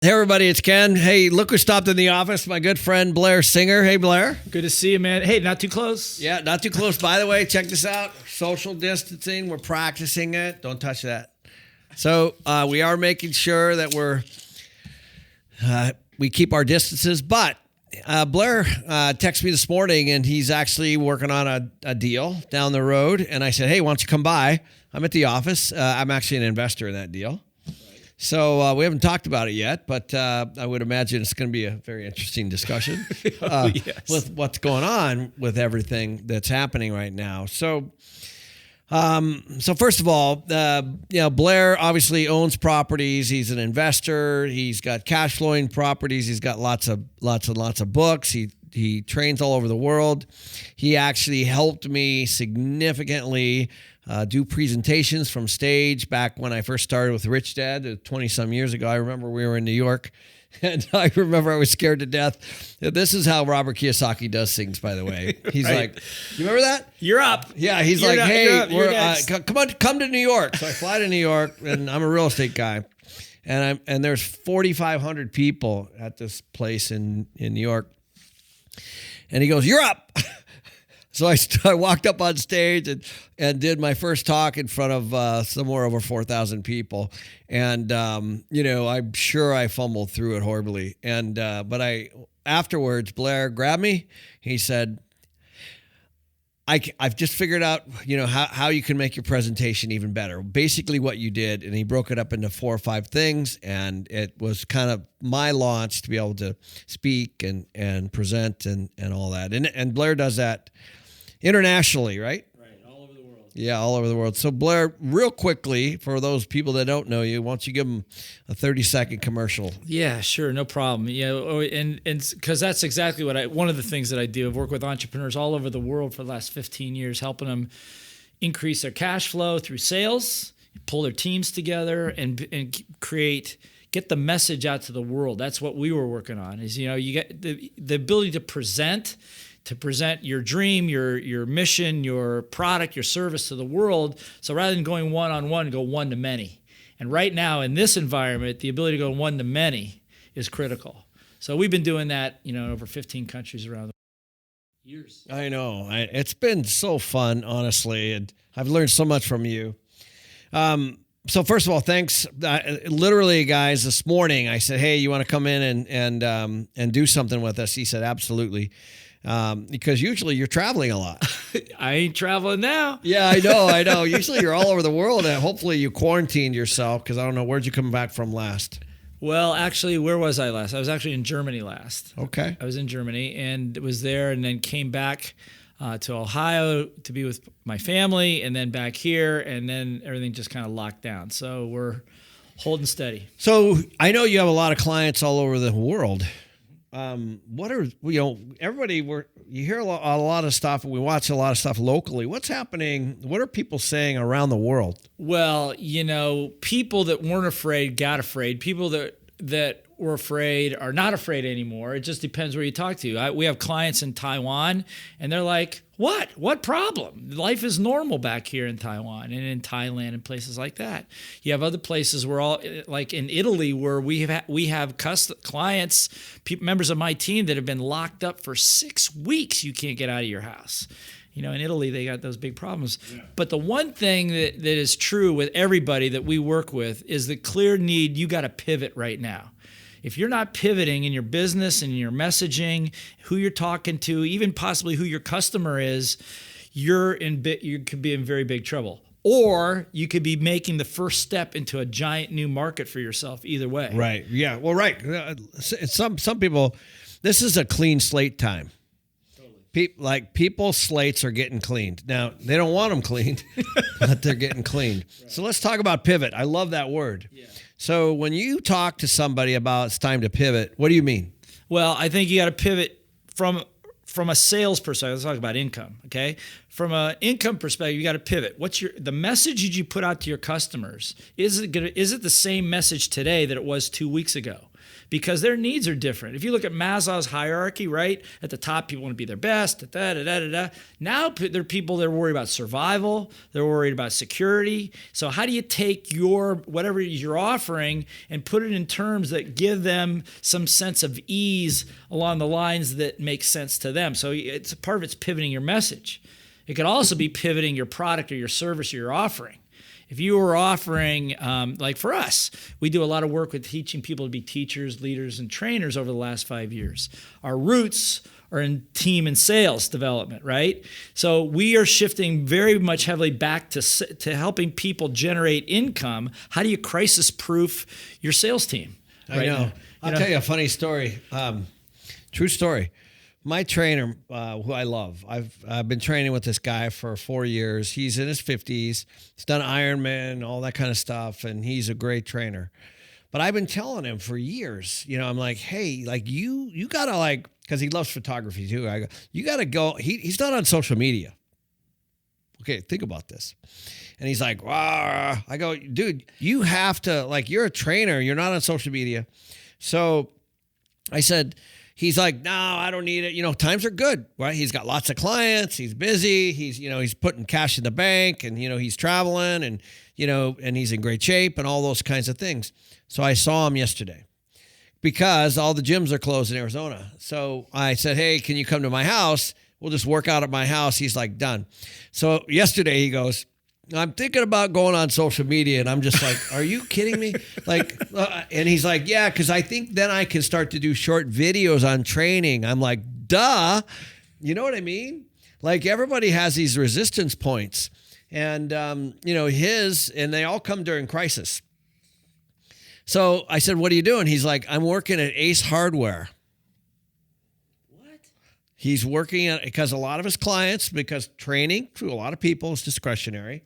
Hey, everybody, it's Ken. Hey, look who stopped in the office, my good friend, Blair Singer. Hey, Blair. Good to see you, man. Hey, not too close. Yeah, not too close. By the way, check this out. Social distancing. We're practicing it. Don't touch that. So we are making sure that we keep our distances. But Blair texted me this morning, and he's actually working on a deal down the road. And I said, hey, why don't you come by? I'm at the office. I'm actually an investor in that deal. So we haven't talked about it yet, but I would imagine it's going to be a very interesting discussion with what's going on with everything that's happening right now. So first of all, Blair obviously owns properties. He's an investor. He's got cash flowing properties. He's got lots of books. He trains all over the world. He actually helped me significantly do presentations from stage back when I first started with Rich Dad 20 some years ago. I remember we were in New York, and I remember I was scared to death. This is how Robert Kiyosaki does things, by the way. He's right. Like, you remember that? You're up. Yeah, he's you're like, hey, come to New York. So I fly to New York, and I'm a real estate guy, and there's 4,500 people at this place in New York, and he goes, you're up. So I walked up on stage and did my first talk in front of somewhere over 4,000 people. And, I'm sure I fumbled through it horribly. And but afterwards, Blair grabbed me. He said, I've just figured out, how you can make your presentation even better. Basically what you did, and he broke it up into 4 or 5 things, and it was kind of my launch to be able to speak and present and all that. And Blair does that internationally, right? Right, all over the world. Yeah, all over the world. So Blair, real quickly, for those people that don't know you, why don't you give them a 30-second commercial? Yeah, sure, no problem. And because that's exactly one of the things that I do. I've worked with entrepreneurs all over the world for the last 15 years, helping them increase their cash flow through sales, pull their teams together, and get the message out to the world. That's what we were working on. Is you get the ability to present your dream, your mission, your product, your service to the world. So rather than going one-on-one, go one-to-many. And right now in this environment, the ability to go one-to-many is critical. So we've been doing that, in over 15 countries around the world. Years. I know. It's been so fun, honestly, and I've learned so much from you. So first of all, thanks. Literally, guys, this morning I said, hey, you want to come in and do something with us? He said, absolutely. Because usually you're traveling a lot. I ain't traveling now. Yeah, I know. Usually you're all over the world, and hopefully you quarantined yourself, because I don't know, where'd you come back from last? Well, actually, where was I last? I was actually in Germany last. Okay. I was in Germany and was there, and then came back to Ohio to be with my family, and then back here, and then everything just kind of locked down. So we're holding steady. So I know you have a lot of clients all over the world. What are, everybody, you hear a lot of stuff, and we watch a lot of stuff locally. What's happening? What are people saying around the world? Well, people that weren't afraid got afraid. People that were afraid are not afraid anymore. It just depends where you talk to. We have clients in Taiwan, and they're like, what problem? Life is normal back here in Taiwan and in Thailand and places like that. You have other places where like in Italy, where we have clients, members of my team that have been locked up for 6 weeks. You can't get out of your house. In Italy, they got those big problems. Yeah. But the one thing that is true with everybody that we work with is the clear need. You got to pivot right now. If you're not pivoting in your business and in your messaging, who you're talking to, even possibly who your customer is, you could be in very big trouble. Or you could be making the first step into a giant new market for yourself. Either way. Right. Yeah. Well, right. Some people, this is a clean slate time. People's slates are getting cleaned. Now, they don't want them cleaned, but they're getting cleaned. Right. So let's talk about pivot. I love that word. Yeah. So when you talk to somebody about it's time to pivot, what do you mean? Well, I think you got to pivot from a sales perspective. Let's talk about income, okay? From an income perspective, you got to pivot. What's the message that you put out to your customers? Is it the same message today that it was 2 weeks ago? because their needs are different. If you look at Maslow's hierarchy, right? At the top, people want to be their best. Now there are people that are worried about survival. They're worried about security. So how do you take whatever you're offering and put it in terms that give them some sense of ease along the lines that make sense to them? So it's part of it's pivoting your message. It could also be pivoting your product or your service or your offering. If you were offering, like for us, we do a lot of work with teaching people to be teachers, leaders, and trainers over the last 5 years. Our roots are in team and sales development, right? So we are shifting very much heavily back to helping people generate income. How do you crisis-proof your sales team? I know. I'll tell you a funny story. True story. My trainer, who I love, I've been training with this guy for 4 years. He's in his 50s. He's done Ironman, all that kind of stuff, and he's a great trainer. But I've been telling him for years, I'm like, hey, like you gotta like, because he loves photography too. I go, you gotta go. He's not on social media. Okay, think about this. And he's like, wow. I go, dude, you have to, like, you're a trainer. You're not on social media. So I said, he's like, no, I don't need it. Times are good, right? He's got lots of clients. He's busy. He's putting cash in the bank, and, he's traveling, and, and he's in great shape and all those kinds of things. So I saw him yesterday because all the gyms are closed in Arizona. So I said, hey, can you come to my house? We'll just work out at my house. He's like, done. So yesterday he goes, I'm thinking about going on social media. And I'm just like, are you kidding me? Like, and he's like, yeah, because I think then I can start to do short videos on training. I'm like, duh. You know what I mean? Like, everybody has these resistance points, and, and they all come during crisis. So I said, what are you doing? He's like, I'm working at Ace Hardware. He's working at, because a lot of his clients, because training to a lot of people is discretionary.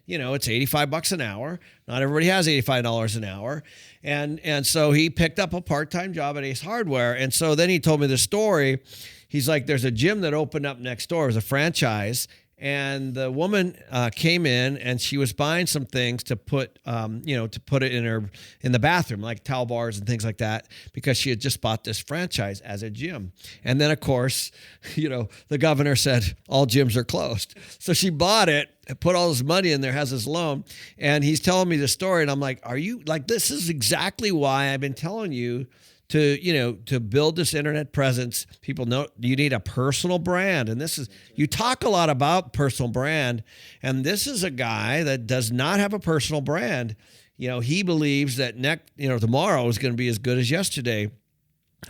Right. It's $85 an hour. Not everybody has $85 an hour. And so he picked up a part-time job at Ace Hardware. And so then he told me the story. He's like, there's a gym that opened up next door. It was a franchise. And the woman came in, and she was buying some things to put, to put it in the bathroom, like towel bars and things like that, because she had just bought this franchise as a gym. And then, of course, the governor said all gyms are closed. So she bought it, put all this money in there, has this loan, and he's telling me the story, and I'm like, are you like? This is exactly why I've been telling you to build this internet presence. People know you need a personal brand. And you talk a lot about personal brand. And this is a guy that does not have a personal brand. He believes that tomorrow is going to be as good as yesterday.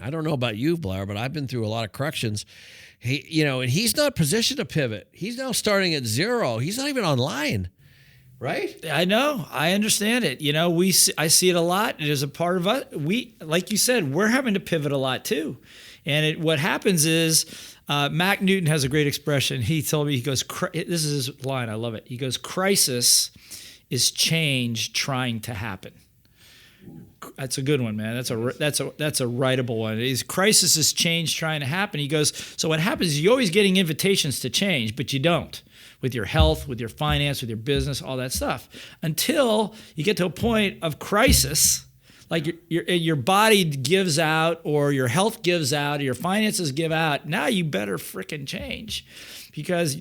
I don't know about you, Blair, but I've been through a lot of corrections. And he's not positioned to pivot. He's now starting at zero. He's not even online. Right? I know. I understand it. I see it a lot. It is a part of us. Like you said, we're having to pivot a lot too. And what happens is, Mac Newton has a great expression. He told me, he goes, this is his line. I love it. He goes, crisis is change trying to happen. That's a good one, man. That's a writable one. Crisis is change trying to happen. He goes, so what happens is you're always getting invitations to change, but you don't. With your health, with your finance, with your business, all that stuff. Until you get to a point of crisis, like your body gives out, or your health gives out, or your finances give out. Now you better frickin' change.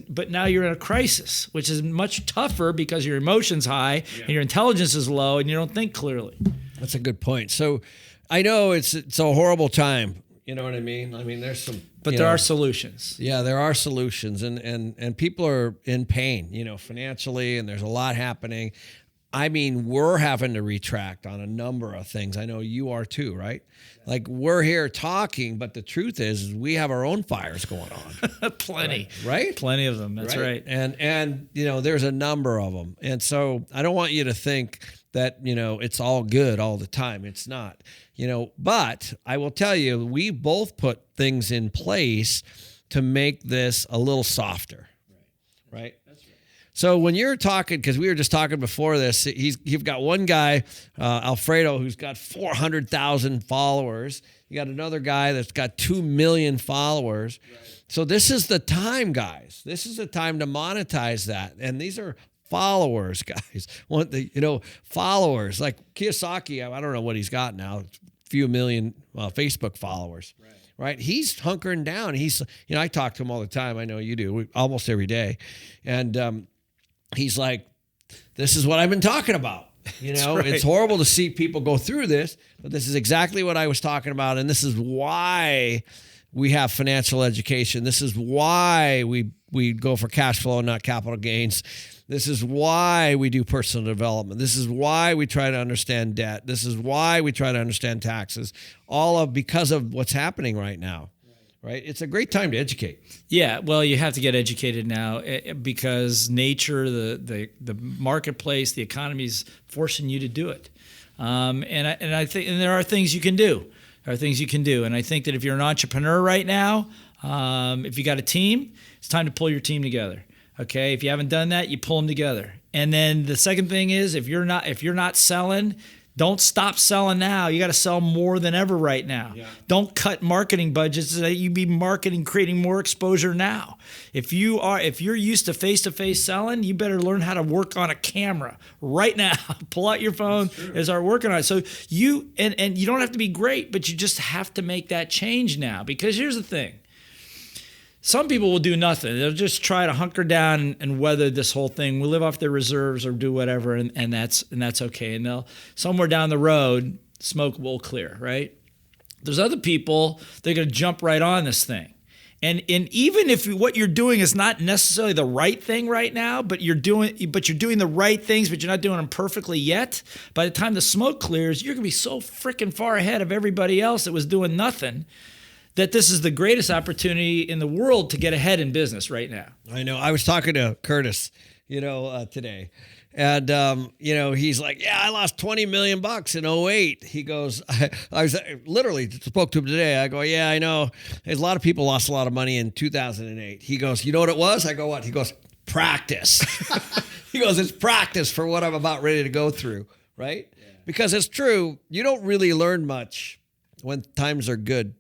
But now you're in a crisis, which is much tougher because your emotion's high, and your intelligence is low, and you don't think clearly. That's a good point. So I know it's a horrible time. You know what I mean? I mean, there's some... But there are solutions. Yeah, there are solutions. And people are in pain, financially, and there's a lot happening. I mean, we're having to retract on a number of things. I know you are too, right? Like, we're here talking, but the truth is we have our own fires going on. Plenty. Right? Plenty of them. That's right. And there's a number of them. And so I don't want you to think that, it's all good all the time. It's not. But I will tell you, we both put things in place to make this a little softer, right? That's right. So when you're talking, because we were just talking before this, you've got one guy, Alfredo, who's got 400,000 followers. You got another guy that's got 2 million followers. Right. So this is the time, guys. This is the time to monetize that. And these are followers, guys. Followers. Like Kiyosaki, I don't know what he's got now. few million Facebook followers. Right. He's hunkering down. I talk to him all the time. I know you do, almost every day. And he's like, this is what I've been talking about. It's horrible to see people go through this, but this is exactly what I was talking about. And this is why we have financial education. This is why we go for cash flow, not capital gains. This is why we do personal development. This is why we try to understand debt. This is why we try to understand taxes, because of what's happening right now. Right? It's a great time to educate. Yeah, well, you have to get educated now because nature, the marketplace, the economy is forcing you to do it. And I think there are things you can do. And I think that if you're an entrepreneur right now, if you got a team, it's time to pull your team together. Okay, if you haven't done that, you pull them together. And then the second thing is, if you're not selling, don't stop selling now. You got to sell more than ever right now. Yeah. Don't cut marketing budgets so that you be creating more exposure now. If you're used to face-to-face selling, you better learn how to work on a camera right now. Pull out your phone and start working on it. So you don't have to be great, but you just have to make that change now. Because here's the thing. Some people will do nothing. They'll just try to hunker down and weather this whole thing. We'll live off their reserves or do whatever, and that's okay. And they'll somewhere down the road, smoke will clear, right? There's other people, they're going to jump right on this thing. And even if what you're doing is not necessarily the right thing right now, but you're doing the right things, but you're not doing them perfectly yet, by the time the smoke clears, you're going to be so freaking far ahead of everybody else that was doing nothing, that this is the greatest opportunity in the world to get ahead in business right now. I know. I was talking to Curtis, today. And, he's like, yeah, I lost $20 million in 2008. He goes, I was literally spoke to him today. I go, yeah, I know. There's a lot of people lost a lot of money in 2008. He goes, you know what it was? I go, what? He goes, practice. He goes, it's practice for what I'm about ready to go through, right? Yeah. Because it's true. You don't really learn much when times are good.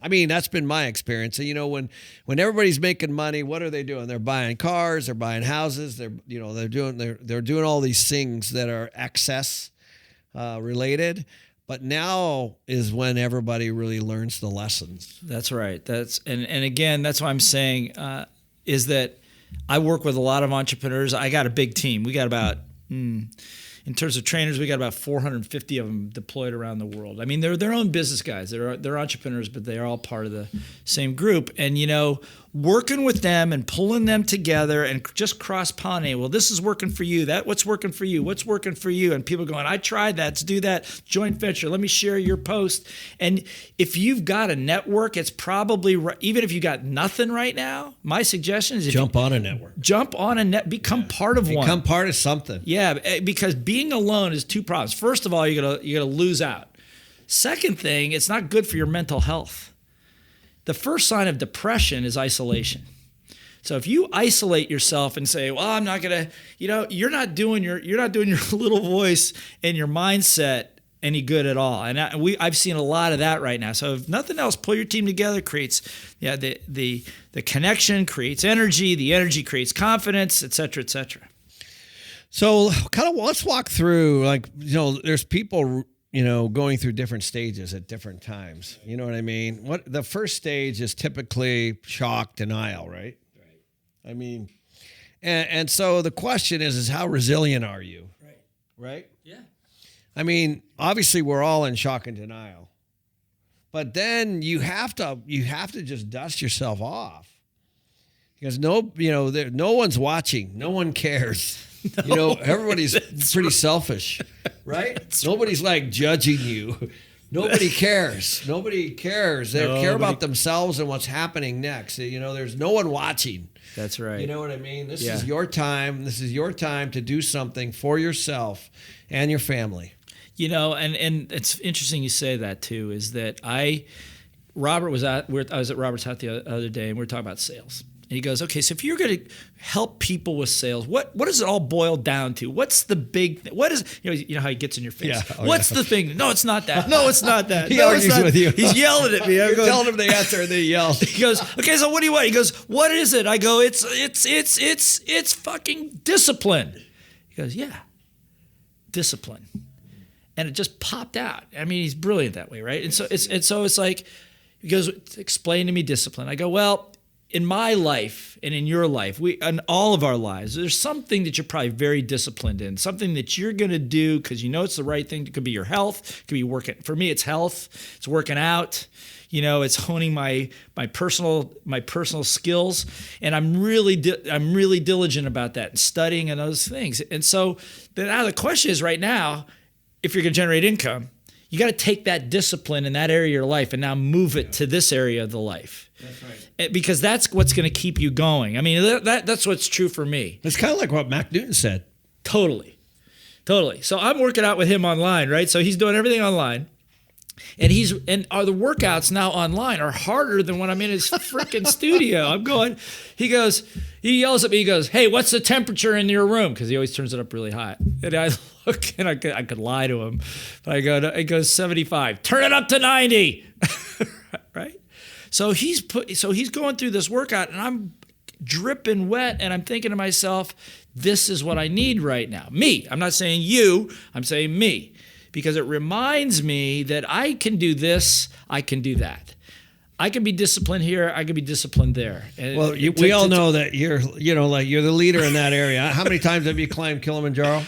I mean, that's been my experience. And, when everybody's making money, what are they doing? They're buying cars, they're buying houses, they're doing all these things that are excess related. But now is when everybody really learns the lessons. That's right. And again, that's what I'm saying is that I work with a lot of entrepreneurs. I got a big team. We got about in terms of trainers, we got about 450 of them deployed around the world. I mean, they're their own business guys. They're entrepreneurs, but they're all part of the same group. And, working with them and pulling them together and just cross-pollinate. Well, this is working for you. What's working for you? What's working for you? And people going, I tried that. Let's do that. Joint venture. Let me share your post. And if you've got a network, it's probably, even if you got nothing right now, my suggestion is jump on a network. Become part of one. Become part of something. Yeah, because being alone is two problems. First of all, you're gonna lose out. Second thing, it's not good for your mental health. The first sign of depression is isolation. So if you isolate yourself and say, well, I'm not gonna, you're not doing your little voice and your mindset any good at all. And I've seen a lot of that right now. So if nothing else, pull your team together, creates the connection, creates energy, the energy creates confidence, et cetera, et cetera. So let's walk through, there's people, going through different stages at different times. You know what I mean? The first stage is typically shock, denial, right? Right. I mean, and so the question is how resilient are you? Right. Right? Yeah. I mean, obviously we're all in shock and denial. But then you have to just dust yourself off. Because no one's watching. No one cares. No, everybody's pretty selfish, right? Nobody's judging you. Nobody cares. Nobody cares. They care about themselves and what's happening next. There's no one watching. That's right. You know what I mean? This is your time. This is your time to do something for yourself and your family. And it's interesting you say that too, is that I was at Robert's house the other day and we were talking about sales. And he goes, okay, so if you're going to help people with sales, what does it all boil down to? What's the big thing? What is, you know how he gets in your face? Yeah. What's the thing? No, it's not that. No, it's not that. He argues with you. He's yelling at me. You're telling him the answer and they yell. He goes, okay, so what do you want? He goes, what is it? I go, it's fucking discipline. He goes, yeah, discipline. And it just popped out. I mean, he's brilliant that way, right? And so it's like, he goes, explain to me discipline. I go, well, in my life and in your life, in all of our lives, there's something that you're probably very disciplined in, something that you're going to do because you know it's the right thing. It could be your health. It could be working. For me, it's health. It's working out. It's honing my personal skills, and I'm really diligent about that and studying and those things. And so now the question is, right now, if you're going to generate income, you got to take that discipline in that area of your life and now move it to this area of the life. That's right. Because that's what's going to keep you going. I mean, that's what's true for me. It's kind of like what Mac Newton said. Totally. So I'm working out with him online, right? So he's doing everything online. And the workouts now online are harder than when I'm in his freaking studio. He yells at me, he goes, hey, what's the temperature in your room? Because he always turns it up really hot. And I look, and I could lie to him. But it goes 75. Turn it up to 90. Right? So he's going through this workout, and I'm dripping wet, and I'm thinking to myself, this is what I need right now. Me. I'm not saying you. I'm saying me. Because it reminds me that I can do this, I can do that. I can be disciplined here, I can be disciplined there. And well, we all know that you're the leader in that area. How many times have you climbed Kilimanjaro?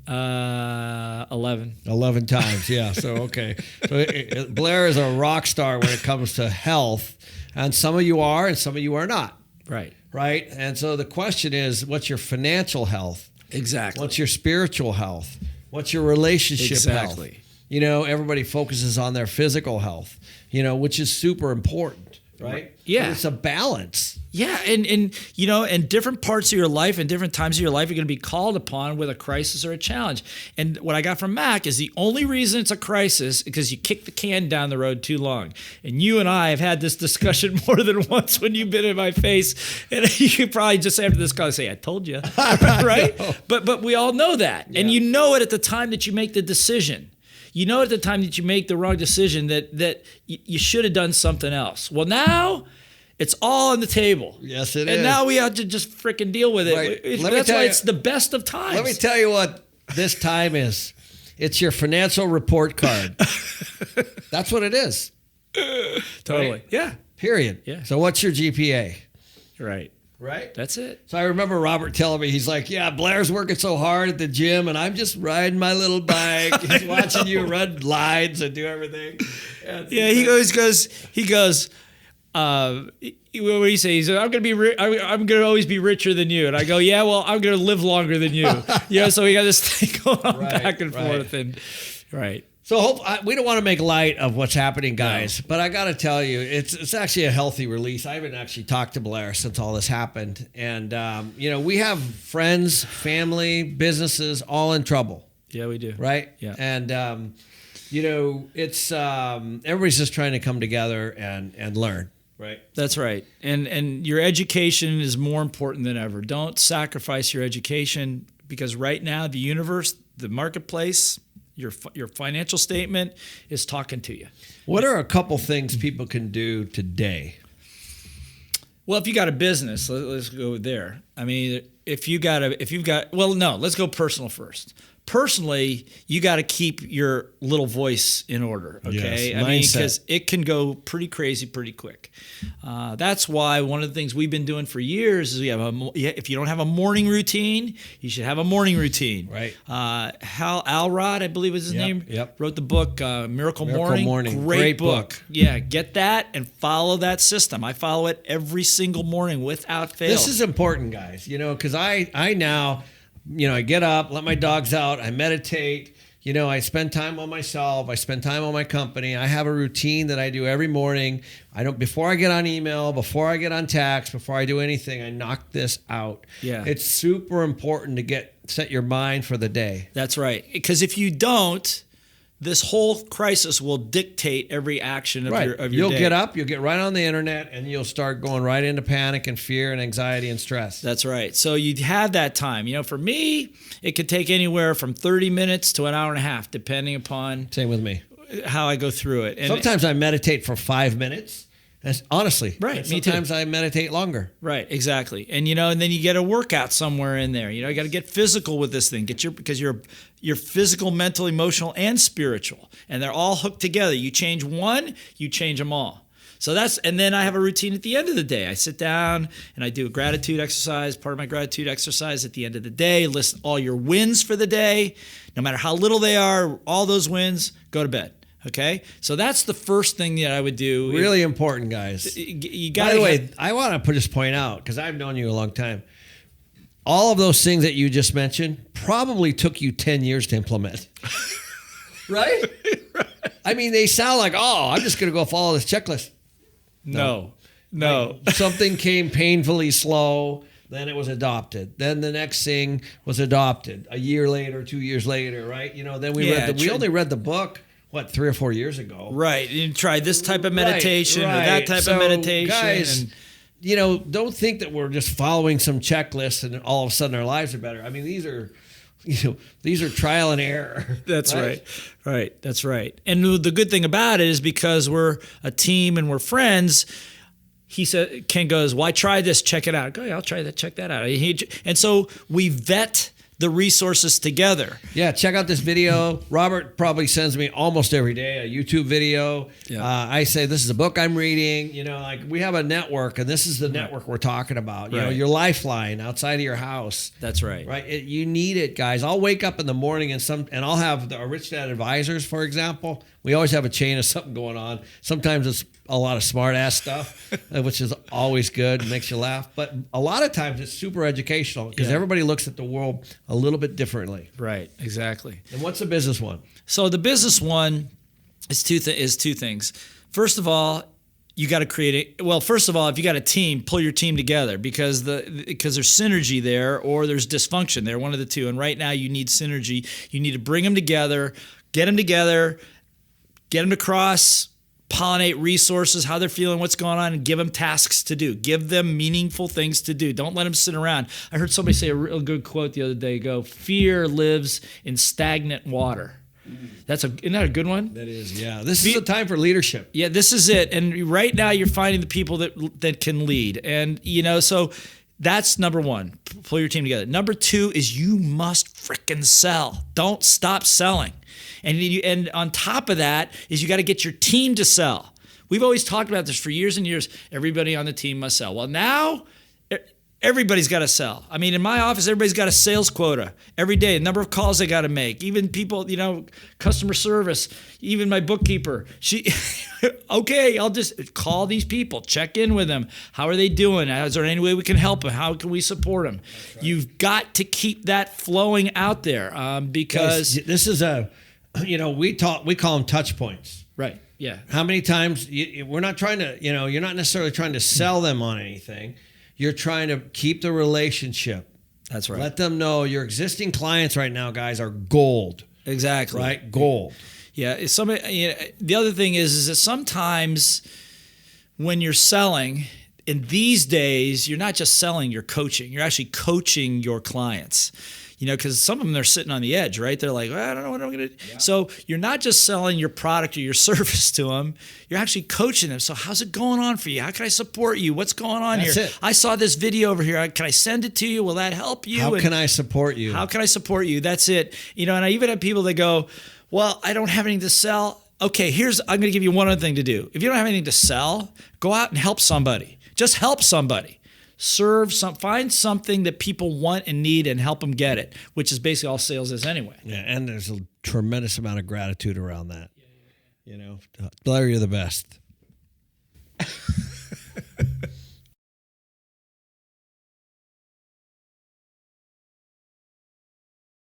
11. 11 times, yeah. So, okay. So Blair is a rock star when it comes to health, and some of you are and some of you are not. Right. Right? And so the question is, what's your financial health? Exactly. What's your spiritual health? What's your relationship health? Everybody focuses on their physical health, which is super important, right? Yeah. But it's a balance. Yeah, and different parts of your life and different times of your life are going to be called upon with a crisis or a challenge. And what I got from Mac is the only reason it's a crisis is because you kicked the can down the road too long. And you and I have had this discussion more than once when you've been in my face. And you could probably just after this call say, I told you, right? But we all know that. Yeah. And you know it at the time that you make the decision. You know at the time that you make the wrong decision that you should have done something else. Well, now it's all on the table. Yes, it is. And now we have to just freaking deal with it. Right. That's why it's the best of times. Let me tell you what this time is. It's your financial report card. That's what it is. Totally. Right? Yeah. Period. Yeah. So what's your GPA? Right. Right? That's it. So I remember Robert telling me, he's like, yeah, Blair's working so hard at the gym, and I'm just riding my little bike. He's watching you run lines and do everything. Yeah, he goes, what do you say? He said, I'm gonna always be richer than you. And I go, yeah, well, I'm gonna live longer than you. So we got this thing going on back and forth, and right. So we don't want to make light of what's happening, guys. No. But I got to tell you, it's actually a healthy release. I haven't actually talked to Blair since all this happened, and we have friends, family, businesses all in trouble. Yeah, we do. Right. Yeah. And it's everybody's just trying to come together and learn. Right. That's right. And your education is more important than ever. Don't sacrifice your education, because right now the universe, the marketplace, your financial statement is talking to you. What are a couple things people can do today? Well, if you got a business, let's go there. I mean, let's go personal first. Personally, you got to keep your little voice in order, okay? Yes, I mean, because it can go pretty crazy pretty quick. That's why one of the things we've been doing for years is if you don't have a morning routine, you should have a morning routine. Right. Hal Elrod, I believe was his name, wrote the book Miracle Morning. Great book. Yeah, get that and follow that system. I follow it every single morning without fail. This is important, guys, because I now... I get up, let my dogs out, I meditate, I spend time on myself, I spend time on my company. I have a routine that I do every morning. Before I get on email, before I get on text, before I do anything, I knock this out. Yeah. It's super important to set your mind for the day. That's right. Because if you don't, this whole crisis will dictate every action of your day. You'll get up, you'll get right on the internet, and you'll start going right into panic and fear and anxiety and stress. That's right. So you'd have that time. For me, it could take anywhere from 30 minutes to an hour and a half, depending upon Same with me. how I go through it. And sometimes I meditate for 5 minutes, honestly, Right. Me sometimes I meditate longer. Right, exactly. And and then you get a workout somewhere in there. You got to get physical with this thing. Because you're physical, mental, emotional, and spiritual, and they're all hooked together. You change one, you change them all. So and then I have a routine at the end of the day. I sit down and I do a gratitude exercise. Part of my gratitude exercise at the end of the day, list all your wins for the day, no matter how little they are, all those wins, go to bed. Okay, so that's the first thing that I would do. Really important, guys. You By the way, I want to just point out, because I've known you a long time, all of those things that you just mentioned probably took you 10 years to implement. Right? I mean, they sound like, I'm just going to go follow this checklist. No. Like, something came painfully slow. Then it was adopted. Then the next thing was adopted a year later, 2 years later, right? Then we we only read the book. 3 or 4 years ago? Right. You tried this type of meditation or that type of meditation. Guys, don't think that we're just following some checklist and all of a sudden our lives are better. I mean, these are trial and error. That's right. Right. That's right. And the good thing about it is because we're a team and we're friends, Ken goes, "Why try this? Check it out." I go, "Yeah, I'll try that. Check that out." And so we vet the resources together. Yeah, check out this video. Robert probably sends me almost every day a YouTube video. Yeah. I say, this is a book I'm reading. We have a network, and this is the network we're talking about. Your lifeline outside of your house. That's right. Right. You need it, guys. I'll wake up in the morning and I'll have the Rich Dad Advisors, for example. We always have a chain of something going on. Sometimes it's a lot of smart ass stuff, which is always good, makes you laugh. But a lot of times it's super educational because everybody looks at the world a little bit differently. Right, exactly. And what's the business one? So the business one is two things. First of all, you got to create first of all, if you got a team, pull your team together because there's synergy there or there's dysfunction there, one of the two. And right now you need synergy. You need to bring them together, get them to cross-pollinate resources, how they're feeling, what's going on, and give them tasks to do. Give them meaningful things to do. Don't let them sit around. I heard somebody say a real good quote the other day, fear lives in stagnant water. Isn't that a good one? That is, yeah. This is a time for leadership. Yeah, this is it. And right now you're finding the people that can lead. And, so that's number one. Pull your team together. Number two is you must frickin' sell. Don't stop selling. And on top of that is you got to get your team to sell. We've always talked about this for years and years. Everybody on the team must sell. Well, now everybody's got to sell. I mean, in my office, everybody's got a sales quota every day, the number of calls they got to make. Even people, customer service, even my bookkeeper. Okay, I'll just call these people, check in with them. How are they doing? Is there any way we can help them? How can we support them? Right. You've got to keep that flowing out there because... Guys, this is we call them touch points. Right. Yeah. How many times we're not trying to, you're not necessarily trying to sell them on anything. You're trying to keep the relationship. That's right. Let them know your existing clients right now, guys, are gold. Exactly. Right? Gold. Yeah. The other thing is that sometimes when you're selling, in these days, you're not just selling, you're coaching. You're actually coaching your clients. Because some of them, they're sitting on the edge, right? They're like, I don't know what I'm going to do. Yeah. So you're not just selling your product or your service to them. You're actually coaching them. So how's it going on for you? How can I support you? What's going on here? It. I saw this video over here. Can I send it to you? Will that help you? How can I support you? How can I support you? That's it. And I even have people that go, well, I don't have anything to sell. Okay, I'm going to give you one other thing to do. If you don't have anything to sell, go out and help somebody. Just help somebody. Find something that people want and need and help them get it, which is basically all sales is anyway. Yeah, and there's a tremendous amount of gratitude around that. Blair, you're the best.